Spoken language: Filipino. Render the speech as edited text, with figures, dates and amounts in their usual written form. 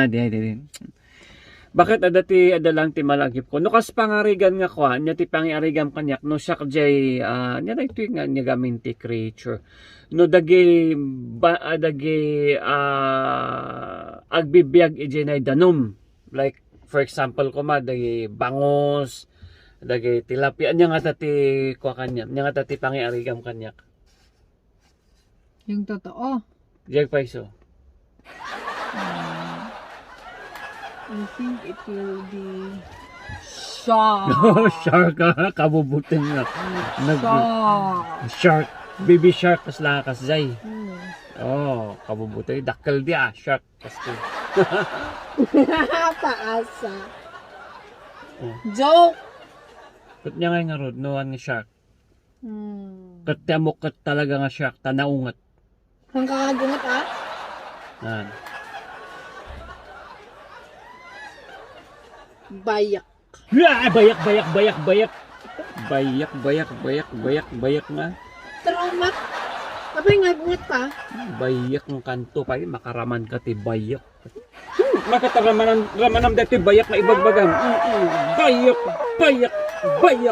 Di. Bakit adati adalang ti malagip ko? No kas pangarigan nga kwa, nya ti pangiarigam kanyak no siya kajay nya ito nga nya gamin ti creature. No dagi agbibiyag ijenay danom. Like for example ko ma dagi bangos, dagi tilapia nya nga ti kwa kanyak, nya nga ti pangiarigam kanyak. Yung totoo. Jeg paiso. I think it will be shark. Shark kabubutin nga. Shark. Baby shark kas lang kas jay. Kabubutin. Dakkel dia shark kas ko. Paasa. Joke. Kat niya nga rod, noan nga shark. Kat tiamok kat talaga nga shark, tanaungat. Ang kakagungat Yan. Bayak. Bayak nga. Trauma. Kapag nga gungat ka. Bayak ng kanto pa, makaraman ka ti bayak. Makataraman dati bayak na ibagbagam. Bayak.